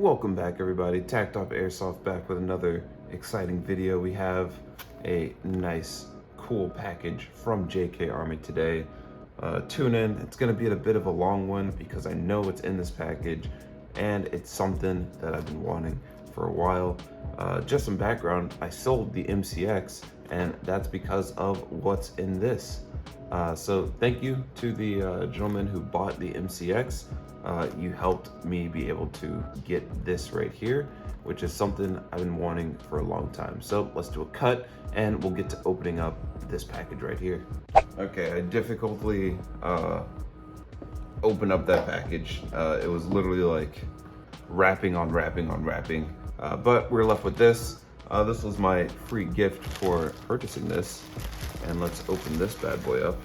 Welcome back, everybody. Tacked Off Airsoft back with another exciting video. We have a nice, cool package from JK Army today. Tune in. It's going to be a bit of a long one because I know what's in this package and it's something that I've been wanting for a while. Just some background, I sold the MCX and that's because of what's in this. So thank you to the gentleman who bought the MCX. You helped me be able to get this right here, which is something I've been wanting for a long time. So let's do a cut and we'll get to opening up this package right here. Okay, I difficultly opened up that package. It was literally like wrapping on wrapping on wrapping, but we're left with this. This was my free gift for purchasing this. And let's open this bad boy up.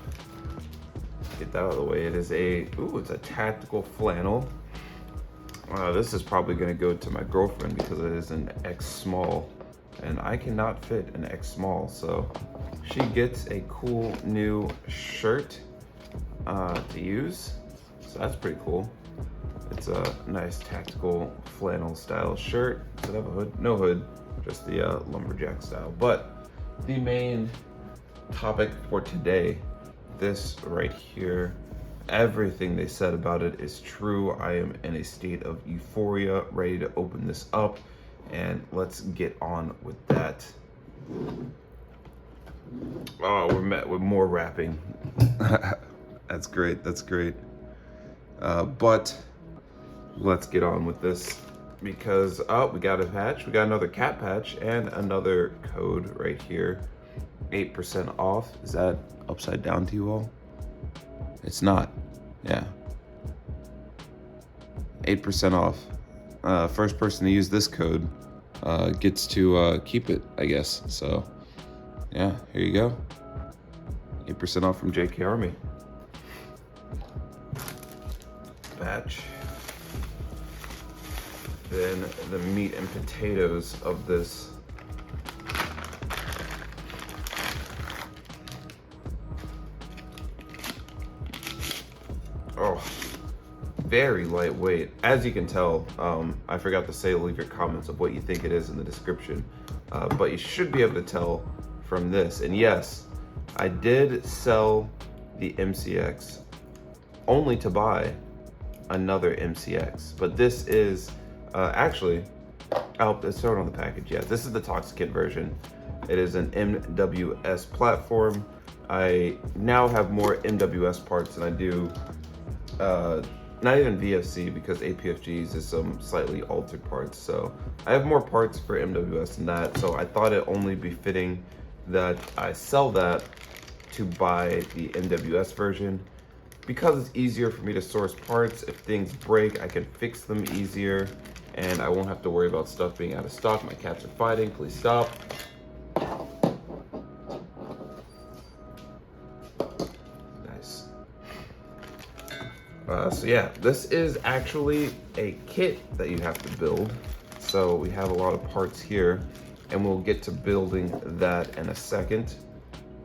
Get that out of the way. It is it's a tactical flannel. This is probably gonna go to my girlfriend because it is an X small and I cannot fit an X small. So she gets a cool new shirt to use. So that's pretty cool. It's a nice tactical flannel style shirt. Does it have a hood? No hood, just the lumberjack style. But the main topic for today, this right here, everything they said about it is true. I am in a state of euphoria, ready to open this up, and let's get on with that. Oh, we're met with more wrapping. That's great, that's great. But let's get on with this because we got a patch, we got another cat patch and another code right here. 8% off. Is that upside down to you all? It's not. Yeah. 8% off. First person to use this code gets to keep it, I guess. So, yeah, here you go. 8% off from JK Army. Batch. Then the meat and potatoes of this. Oh, very lightweight. As you can tell, I forgot to say, leave your comments of what you think it is in the description. But you should be able to tell from this. And yes, I did sell the MCX only to buy another MCX. But this is actually, it's shown on the package. Yeah, this is the Toxicant version. It is an MWS platform. I now have more MWS parts than I do not even VFC, because APFGs is some slightly altered parts. So I have more parts for MWS than that. So I thought it only be fitting that I sell that to buy the MWS version because it's easier for me to source parts. If things break, I can fix them easier and I won't have to worry about stuff being out of stock. My cats are fighting, please stop. So yeah, this is actually a kit that you have to build. So we have a lot of parts here and we'll get to building that in a second.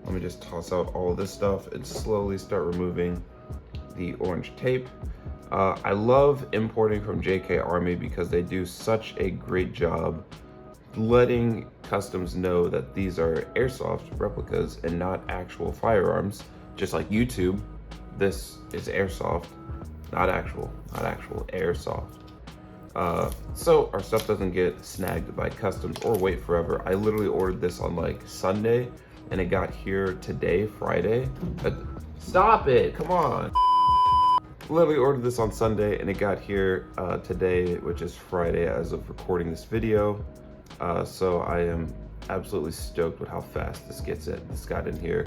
Let me just toss out all of this stuff and slowly start removing the orange tape. I love importing from JK Army because they do such a great job letting customs know that these are airsoft replicas and not actual firearms. Just like YouTube, this is airsoft. Not actual airsoft. So our stuff doesn't get snagged by customs or wait forever. I literally ordered this on like Sunday and it got here today, Friday. Stop it, come on. Literally ordered this on Sunday and it got here today, which is Friday as of recording this video. So I am absolutely stoked with how fast this got in here.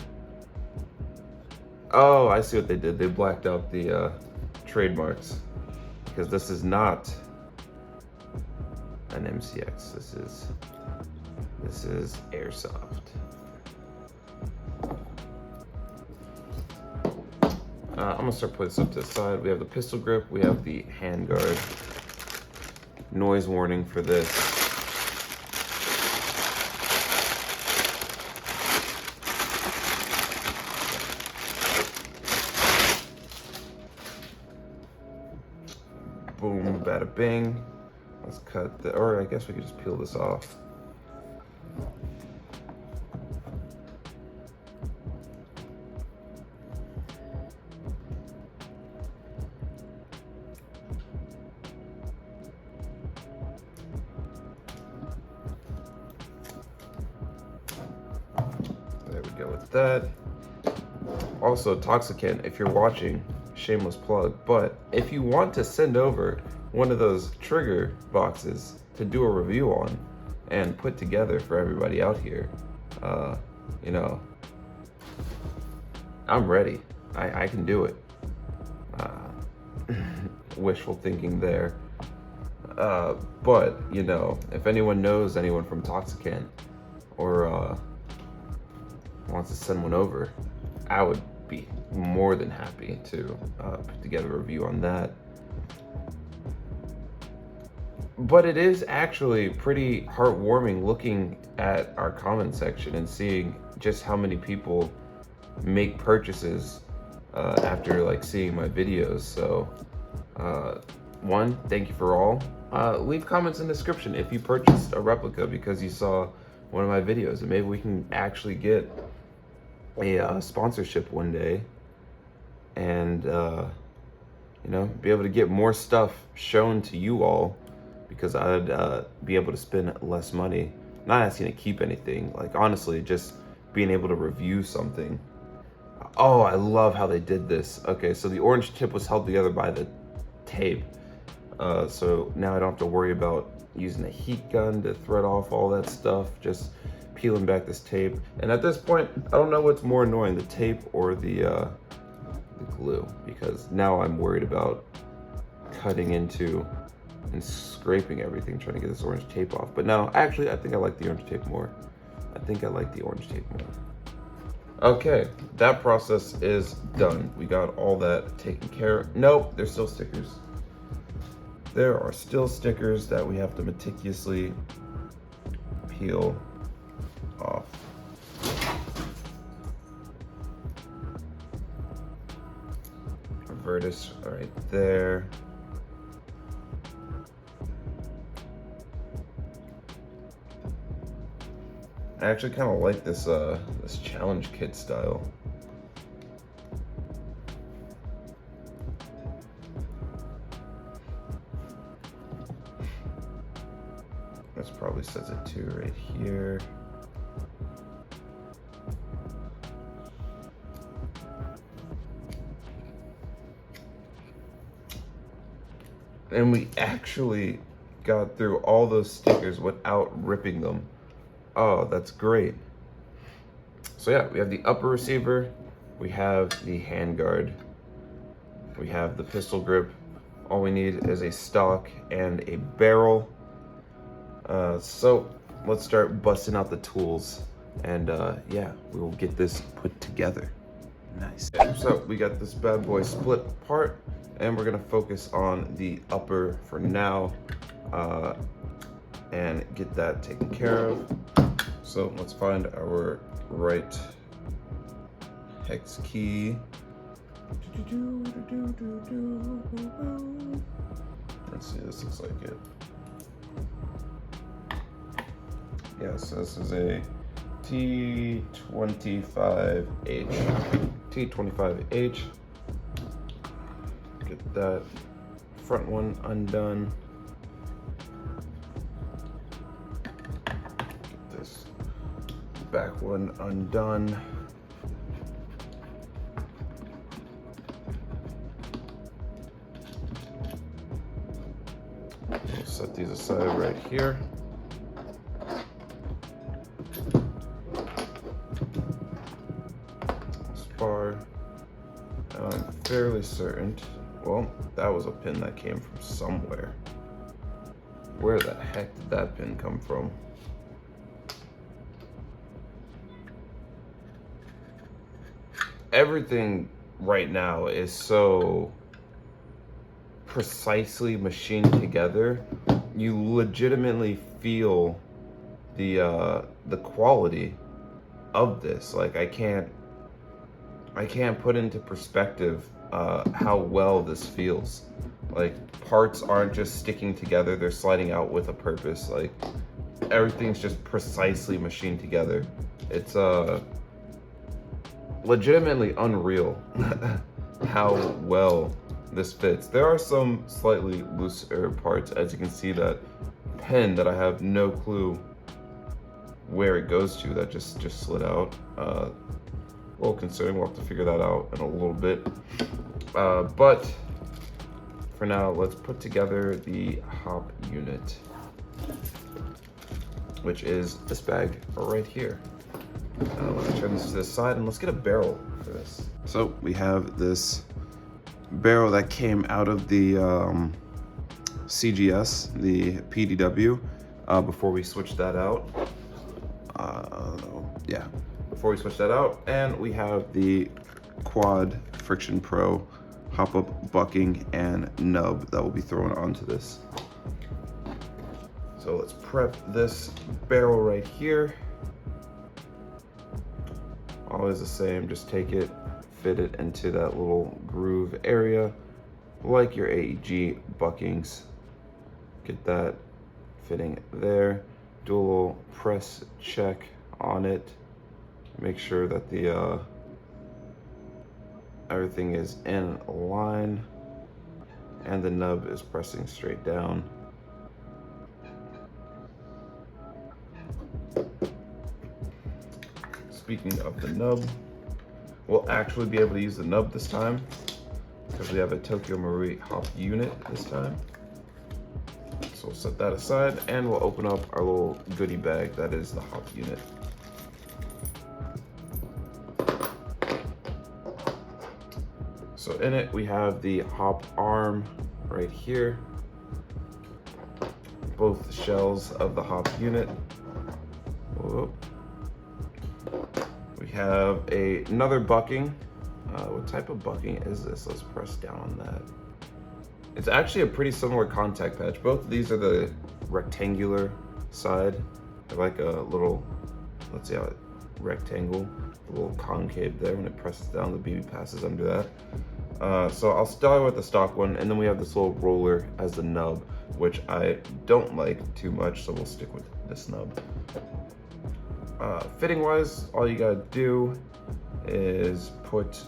Oh, I see what they did. They blacked out the trademarks because this is not an MCX. This is airsoft. I'm gonna start putting this up to the side. We have the pistol grip. We have the handguard. Noise warning for this. Boom, bada bing. Let's cut the, or I guess we could just peel this off. There we go with that. Also, Toxicant, if you're watching, shameless plug, but if you want to send over one of those trigger boxes to do a review on and put together for everybody out here, you know, I'm ready. I can do it. Wishful thinking there. But, you know, if anyone knows anyone from Toxicant or wants to send one over, I would be more than happy to put together a review on that. But it is actually pretty heartwarming looking at our comment section and seeing just how many people make purchases after like seeing my videos. So one, thank you for all. Leave comments in the description if you purchased a replica because you saw one of my videos, and maybe we can actually get a sponsorship one day and you know, be able to get more stuff shown to you all, because I'd be able to spend less money. Not asking to keep anything, like honestly, just being able to review something. Oh, I love how they did this. Okay, so the orange tip was held together by the tape. So now I don't have to worry about using a heat gun to thread off all that stuff, just peeling back this tape. And at this point, I don't know what's more annoying, the tape or the glue, because now I'm worried about cutting into and scraping everything, trying to get this orange tape off. But no, actually, I think I like the orange tape more. I think I like the orange tape more. Okay, that process is done. We got all that taken care of. Nope, there's still stickers. There are still stickers that we have to meticulously peel off. Vertus right there. I actually kind of like this this challenge kit style. This probably says it too right here. And we actually got through all those stickers without ripping them. Oh, that's great. So yeah, we have the upper receiver, we have the handguard, we have the pistol grip. All we need is a stock and a barrel. So let's start busting out the tools, and yeah, we will get this put together. Nice. So we got this bad boy split apart, and we're gonna focus on the upper for now and get that taken care of. So let's find our right hex key. Let's see, this looks like it. Yeah, so this is a T25H. T25H. Get that front one undone. Get this back one undone. We'll set these aside right here. Spar. I'm fairly certain. Well, that was a pin that came from somewhere. Where the heck did that pin come from? Everything right now is so precisely machined together. You legitimately feel the quality of this. Like I can't put into perspective how well this feels. Like, parts aren't just sticking together, they're sliding out with a purpose. Like, everything's just precisely machined together. It's legitimately unreal how well this fits. There are some slightly looser parts, as you can see that pin that I have no clue where it goes to, that just slid out. A little concerning, we'll have to figure that out in a little bit. But for now, let's put together the hop unit, which is this bag right here. Let me turn this to the side and let's get a barrel for this. So we have this barrel that came out of the CGS, the PDW, before we switched that out. Yeah, before we switch that out. And we have the Quad Friction Pro HopUp bucking and nub that will be thrown onto this. So let's prep this barrel right here. Always the same, just take it, fit it into that little groove area, like your AEG buckings. Get that fitting there. Do a little press check on it. Make sure that the everything is in line and the nub is pressing straight down. Speaking of the nub, we'll actually be able to use the nub this time because we have a Tokyo Marui hop unit this time. So we'll set that aside and we'll open up our little goodie bag that is the hop unit. So in it we have the hop arm right here, both the shells of the hop unit. Whoa. We have another bucking. What type of bucking is this? Let's press down on that. It's actually a pretty similar contact patch. Both of these are the rectangular side. They're like a little, let's see how it, rectangle, a little concave there. When it presses down, the BB passes under that. So I'll start with the stock one, and then we have this little roller as the nub, which I don't like too much, so we'll stick with this nub. Fitting wise, all you gotta do is put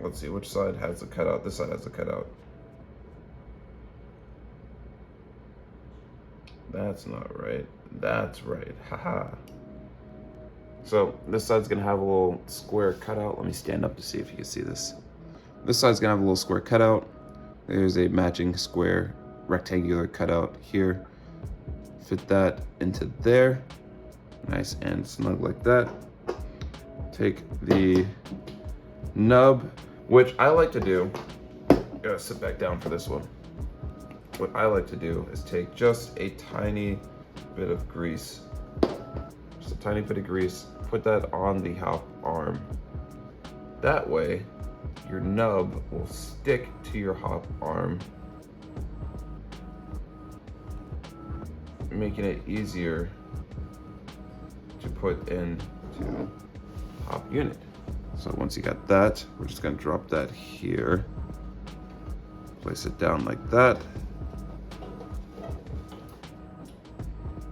let's see which side has the cutout. This side has the cutout. That's not right. That's right. Haha. So this side's gonna have a little square cutout. Let me stand up to see if you can see this. This side's gonna have a little square cutout. There's a matching square rectangular cutout here. Fit that into there. Nice and snug like that. Take the nub, which I like to do. Gotta sit back down for this one. What I like to do is take just a tiny bit of grease. Just a tiny bit of grease. Put that on the hop arm. That way, your nub will stick to your hop arm, making it easier to put into hop unit. So once you got that, we're just gonna drop that here. Place it down like that.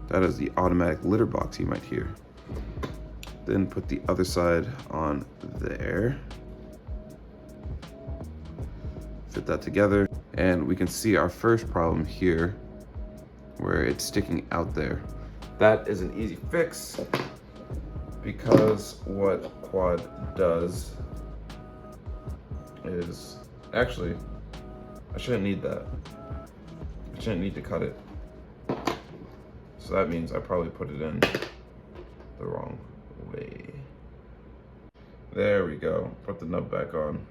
That is the automatic litter box you might hear. Then put the other side on there. Fit that together, and we can see our first problem here where it's sticking out there. That is an easy fix because what Quad does is, actually, I shouldn't need that. I shouldn't need to cut it. So that means I probably put it in the wrong way. There we go. Put the nub back on.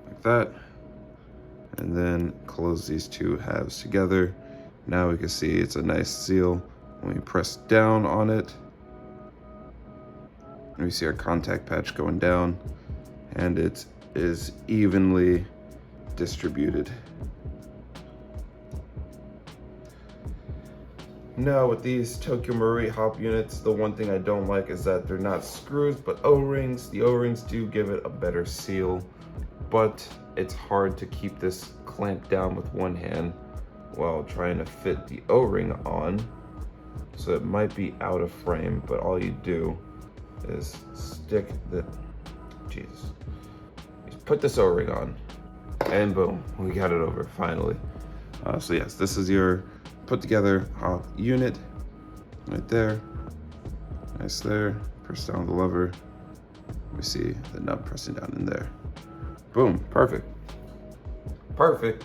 Like that. And then close these two halves together. Now we can see it's a nice seal. When we press down on it, we see our contact patch going down, and it is evenly distributed. Now with these Tokyo Marui hop units, the one thing I don't like is that they're not screws but O-rings. The O-rings do give it a better seal, but it's hard to keep this clamped down with one hand while trying to fit the O-ring on. So it might be out of frame, but all you do is stick the, Jesus, just put this O-ring on, and boom, we got it over finally. So yes, this is your put together hop unit right there. Nice there. Press down the lever. We see the nut pressing down in there. Boom, perfect. Perfect.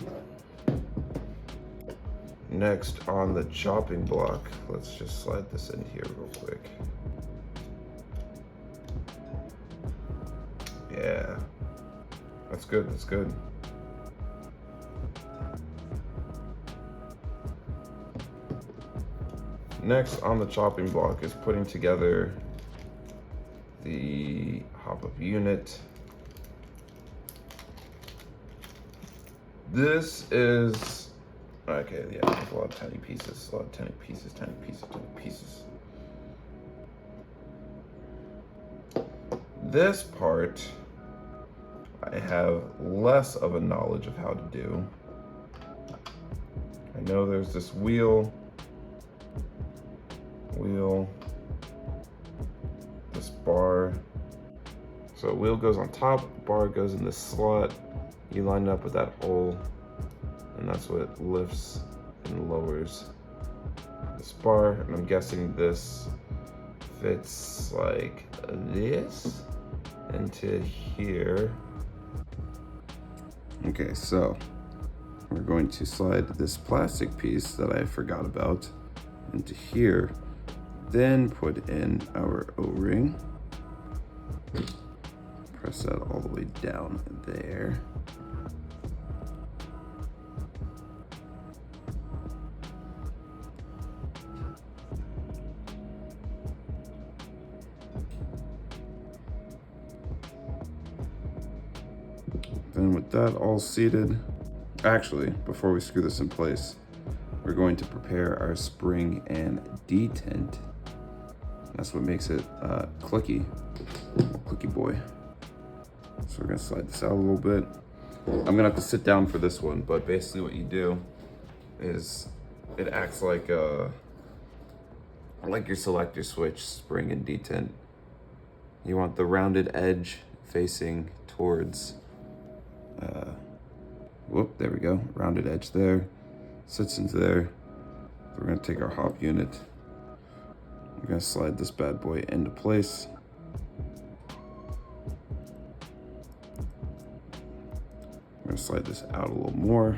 Next on the chopping block, let's just slide this in here real quick. Yeah, that's good, that's good. Next on the chopping block is putting together the HopUp unit. This is, okay, yeah, there's a lot of tiny pieces, tiny pieces. This part, I have less of a knowledge of how to do. I know there's this wheel, this bar. So wheel goes on top, bar goes in the slot. You line it up with that hole, and that's what lifts and lowers this bar. And I'm guessing this fits like this into here. Okay, so we're going to slide this plastic piece that I forgot about into here, then put in our O-ring. Press that all the way down there. Then with that all seated, actually, before we screw this in place, we're going to prepare our spring and detent. That's what makes it clicky boy. So we're gonna slide this out a little bit. I'm gonna have to sit down for this one, but basically what you do is it acts like your selector switch, spring and detent. You want the rounded edge facing towards, there we go, rounded edge there, sits into there. We're gonna take our hop unit. We're gonna slide this bad boy into place. We're gonna slide this out a little more.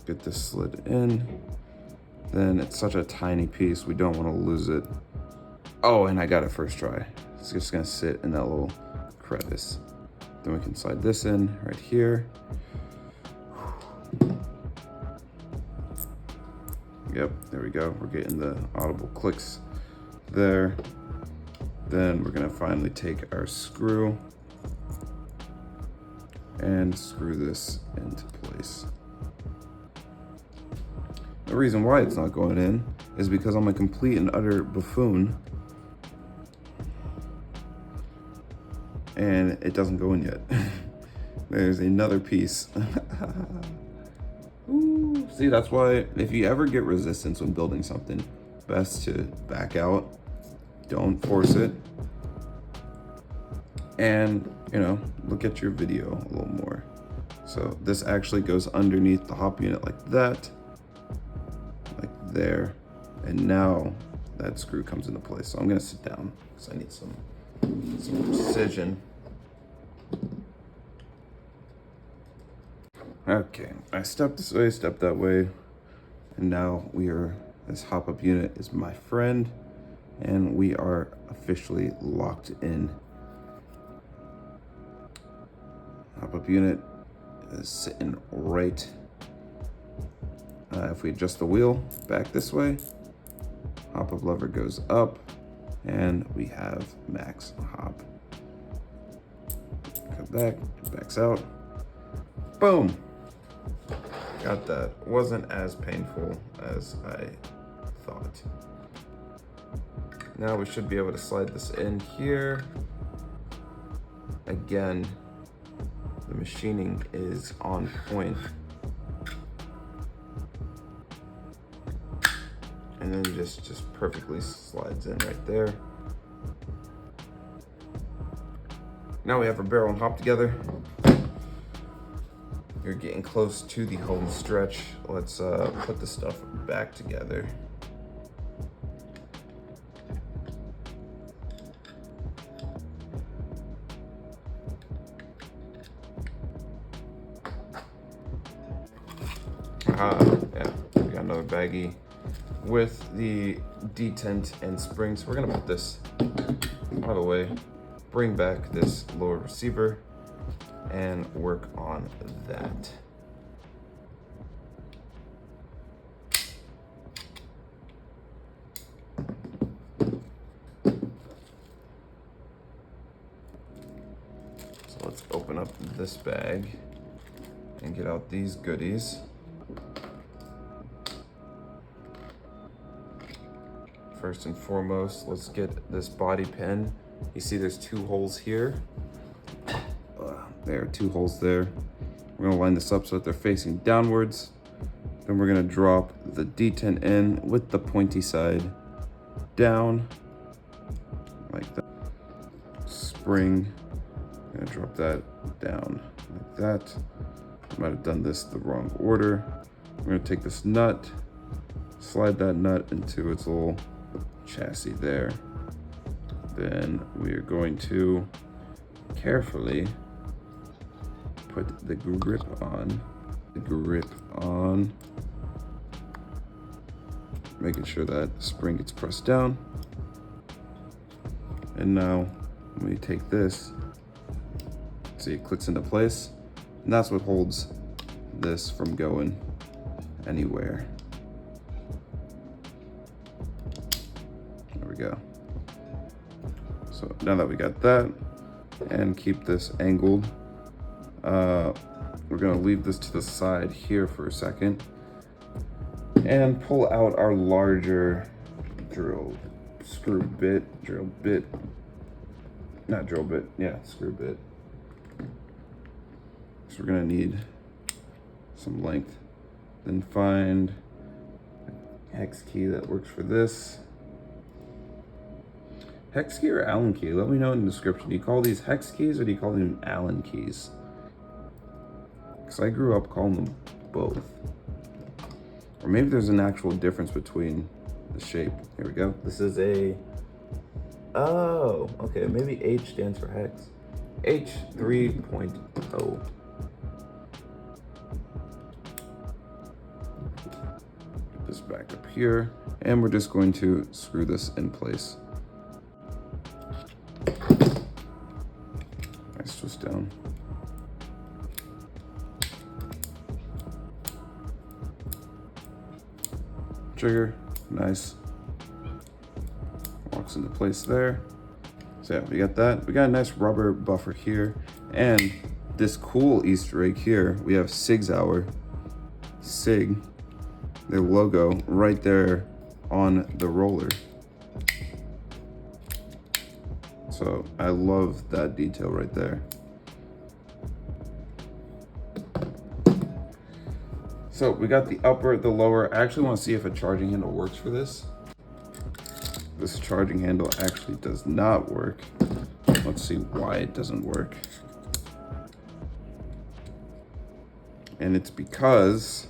Get this slid in. Then it's such a tiny piece, we don't wanna lose it. Oh, and I got it first try. It's just gonna sit in that little crevice. Then we can slide this in right here. Yep, there we go. We're getting the audible clicks there. Then we're gonna finally take our screw and screw this into place. The reason why it's not going in is because I'm a complete and utter buffoon and it doesn't go in yet. There's another piece. Ooh, see, that's why if you ever get resistance when building something, best to back out, don't force it, and look at your video a little more. So this actually goes underneath the hop unit like that, like there, and now that screw comes into place. So I'm gonna sit down because I need some precision. Okay, I stepped this way, stepped that way, and now this hop-up unit is my friend, and we are officially locked in. Hop-up unit is sitting right. If we adjust the wheel back this way, hop-up lever goes up, and we have max hop. Cut back, it backs out. Boom. got that. Wasn't as painful as I thought. Now we should be able to slide this in here. Again, the machining is on point. And then just perfectly slides in right there. Now we have our barrel and hop together. You're getting close to the home stretch. Let's put the stuff back together. Yeah, we got another baggie with the detent and springs. We're gonna put this out of the way, bring back this lower receiver, and work on that. So let's open up this bag and get out these goodies. First and foremost, let's get this body pin. You see there's 2 holes here. There are 2 holes there. We're gonna line this up so that they're facing downwards. Then we're gonna drop the detent in with the pointy side down, like that. Spring, I'm gonna drop that down like that. I might have done this the wrong order. We're gonna take this nut, slide that nut into its little chassis there. Then we are going to carefully put the grip on, making sure that spring gets pressed down. And now when we take this, see it clicks into place, and that's what holds this from going anywhere. There we go. So now that we got that, and keep this angled, we're gonna leave this to the side here for a second and pull out our larger screw bit. So we're gonna need some length. Then find a hex key that works for this. Hex key or Allen key? Let me know in the description. Do you call these hex keys or do you call them Allen keys? Because I grew up calling them both. Or maybe there's an actual difference between the shape. Here we go. This is a, oh, okay, maybe H stands for hex. H 3.0. Get this back up here, and we're just going to screw this in place. Nice twist down. Trigger, nice. Walks into place there. So yeah, we got that. We got a nice rubber buffer here. And this cool Easter egg here, we have SIG's Hour. SIG, their logo right there on the roller. So I love that detail right there. So we got the upper, the lower. I actually want to see if a charging handle works for this. This charging handle actually does not work. Let's see why it doesn't work. And it's because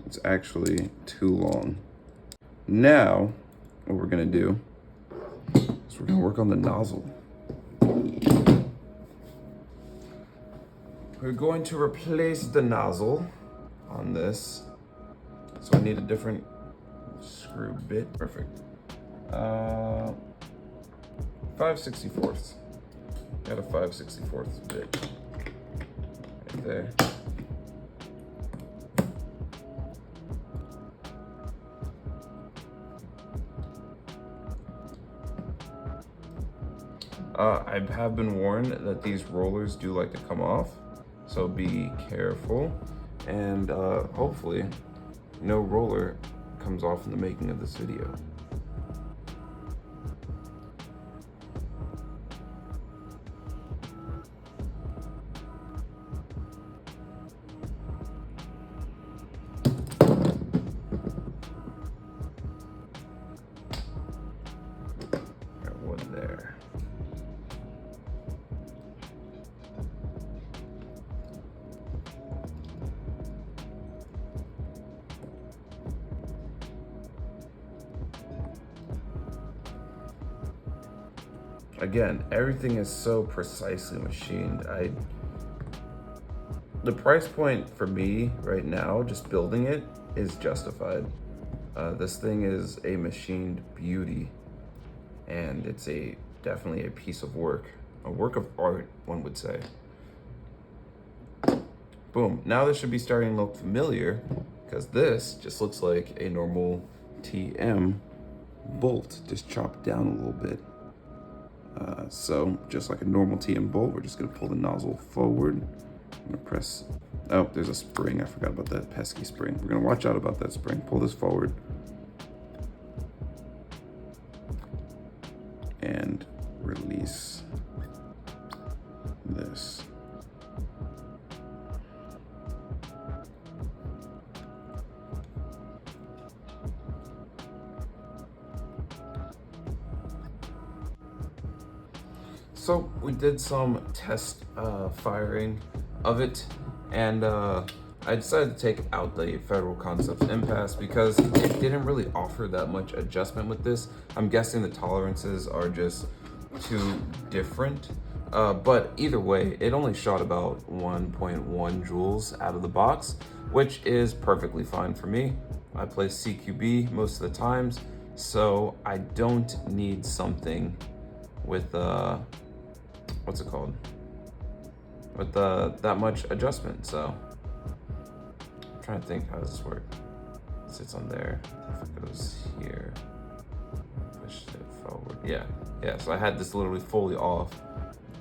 it's actually too long. Now, what we're gonna do is we're gonna work on the nozzle. We're going to replace the nozzle on this. So I need a different screw bit. Perfect. 5/64. Got a 5/64 bit right there. I have been warned that these rollers do like to come off. So so be careful, and hopefully no roller comes off in the making of this video. Got one there. Again, everything is so precisely machined. The price point for me right now, just building it, is justified. This thing is a machined beauty, and it's definitely a piece of work, a work of art, one would say. Boom, now this should be starting to look familiar, because this just looks like a normal TM bolt, just chopped down a little bit. So just like a normal TM bolt, we're just gonna pull the nozzle forward. I'm gonna press, oh, there's a spring. I forgot about that pesky spring. We're gonna watch out about that spring. Pull this forward. And release this. So we did some test firing of it, and I decided to take out the Federal Concepts Impasse because it didn't really offer that much adjustment with this. I'm guessing the tolerances are just too different, but either way, it only shot about 1.1 joules out of the box, which is perfectly fine for me. I play CQB most of the times, so I don't need something with what's it called? With that much adjustment. So I'm trying to think, how does this work? It sits on there. If it goes here, push it forward. Yeah. So I had this literally fully off,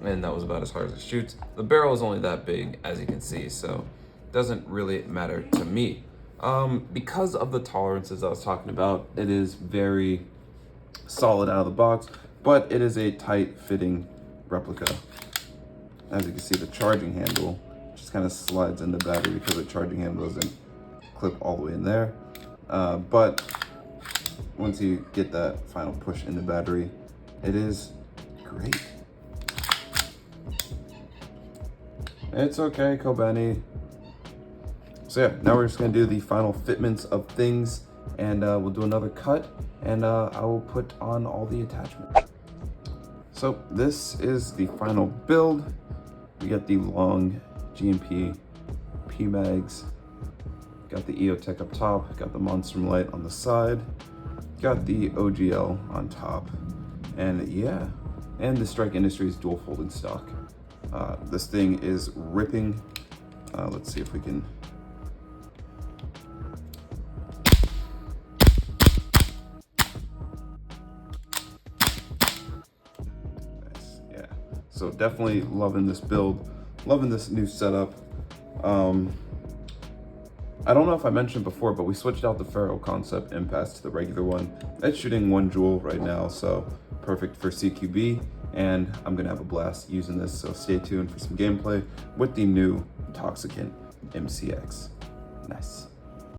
and that was about as hard as it shoots. The barrel is only that big, as you can see, so it doesn't really matter to me. Because of the tolerances I was talking about, it is very solid out of the box, but it is a tight fitting replica. As you can see, the charging handle just kind of slides in the battery because the charging handle doesn't clip all the way in there. But once you get that final push in the battery, it is great. It's okay, Kobani. So yeah, now we're just gonna do the final fitments of things, and we'll do another cut, and I will put on all the attachments. So this is the final build. We got the long G&P P-mags, got the EOTech up top, got the Monstrum light on the side, got the OGL on top, and yeah, and the Strike Industries dual folding stock. This thing is ripping. Let's see if we can. So definitely loving this build, loving this new setup. I don't know if I mentioned before, but we switched out the Federal Concept Impasse to the regular one. It's shooting 1 joule right now, so perfect for CQB, and I'm gonna have a blast using this, so stay tuned for some gameplay with the new Toxicant MCX. Nice.